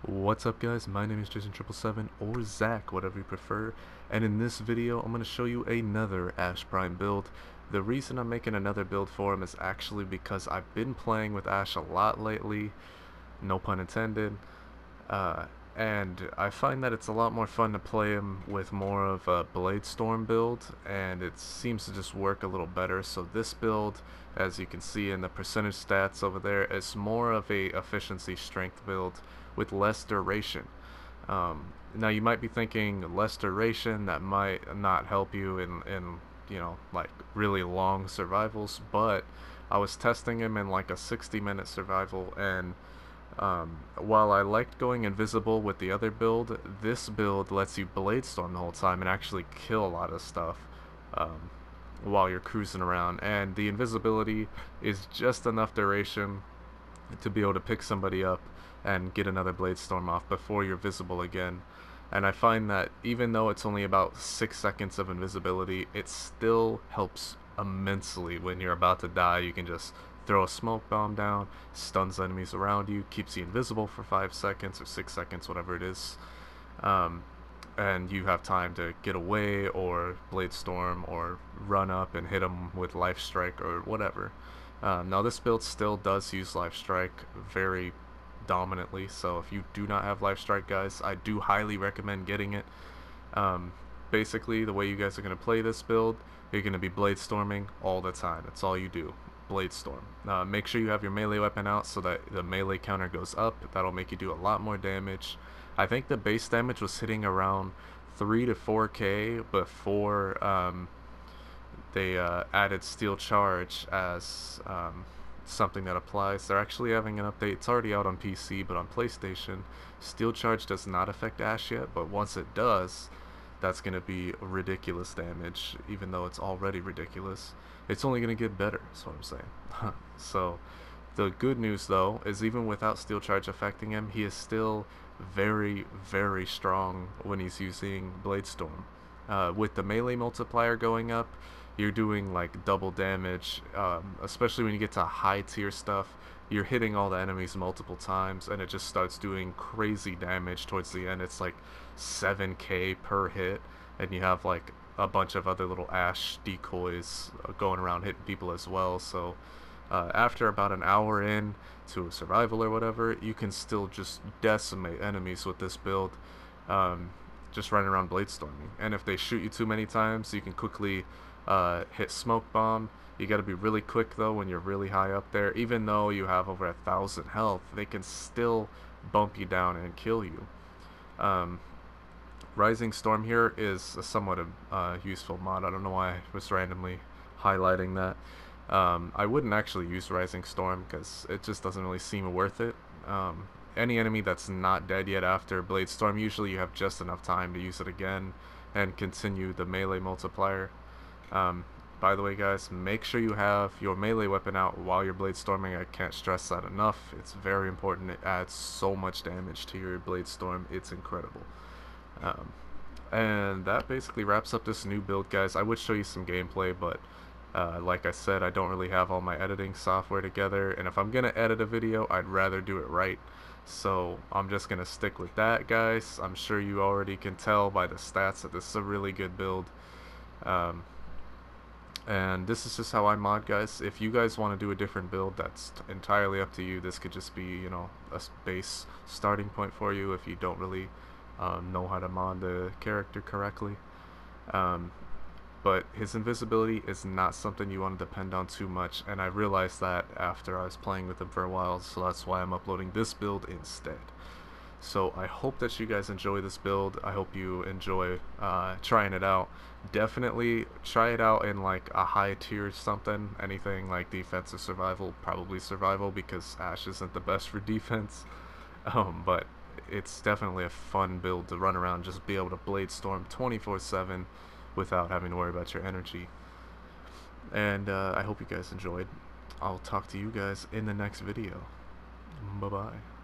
What's up guys, my name is Jason777 or Zach, whatever you prefer, and in this video I'm going to show you another Ash Prime build. The reason I'm making another build for him is actually because I've been playing with Ash a lot lately, no pun intended, and I find that it's a lot more fun to play him with more of a Bladestorm build, and it seems to just work a little better. So this build, as you can see in the percentage stats over there, is more of a efficiency strength build with less duration. Now you might be thinking less duration, that might not help you in like really long survivals, but I was testing him in like a 60-minute survival, and while I liked going invisible with the other build, this build lets you bladestorm the whole time and actually kill a lot of stuff while you're cruising around, and the invisibility is just enough duration to be able to pick somebody up and get another bladestorm off before you're visible again. And I find that even though it's only about 6 seconds of invisibility, it still helps immensely. When you're about to die, you can just throw a smoke bomb down, stuns enemies around you, keeps you invisible for 5 seconds or 6 seconds, whatever it is, and you have time to get away or bladestorm or run up and hit them with life strike or whatever. Now this build still does use life strike very dominantly, so if you do not have life strike, guys, I do highly recommend getting it. Basically, the way you guys are going to play this build, you're going to be bladestorming all the time. That's all you do, bladestorm. Make sure you have your melee weapon out so that the melee counter goes up. That'll make you do a lot more damage. I think the base damage was hitting around 3 to 4k before they added steel charge as something that applies. They're actually having an update. It's already out on PC, but on PlayStation, steel charge does not affect Ash yet, but once it does, that's going to be ridiculous damage. Even though it's already ridiculous, it's only going to get better, is what I'm saying. So the good news though is, even without steel charge affecting him, he is still very, very strong when he's using bladestorm. With the melee multiplier going up, you're doing like double damage, especially when you get to high tier stuff. You're hitting all the enemies multiple times, and it just starts doing crazy damage towards the end. It's like 7k per hit, and you have like a bunch of other little Ash decoys going around hitting people as well. So after about an hour in to a survival or whatever, you can still just decimate enemies with this build, just running around bladestorming. And if they shoot you too many times, you can quickly hit smoke bomb. You got to be really quick though when you're really high up there. Even though you have over 1,000 health, they can still bump you down and kill you. Rising Storm here is a somewhat useful mod. I don't know why I was randomly highlighting that. I wouldn't actually use Rising Storm because it just doesn't really seem worth it. Any enemy that's not dead yet after Bladestorm, usually you have just enough time to use it again and continue the melee multiplier. By the way, guys, make sure you have your melee weapon out while you're bladestorming. I can't stress that enough. It's very important. It adds so much damage to your bladestorm. It's incredible. And that basically wraps up this new build, guys. I would show you some gameplay, but like I said, I don't really have all my editing software together, and if I'm gonna edit a video, I'd rather do it right. So I'm just gonna stick with that, guys. I'm sure you already can tell by the stats that this is a really good build. And this is just how I mod, guys. If you guys want to do a different build, that's entirely up to you. This could just be, you know, a base starting point for you if you don't really know how to mod the character correctly. But his invisibility is not something you want to depend on too much, and I realized that after I was playing with him for a while, so that's why I'm uploading this build instead. So I hope that you guys enjoy this build. I hope you enjoy trying it out. Definitely try it out in like a high tier something. Anything like defense or survival, probably survival because Ash isn't the best for defense. But it's definitely a fun build to run around, just be able to bladestorm 24/7 without having to worry about your energy. And I hope you guys enjoyed. I'll talk to you guys in the next video. Bye bye.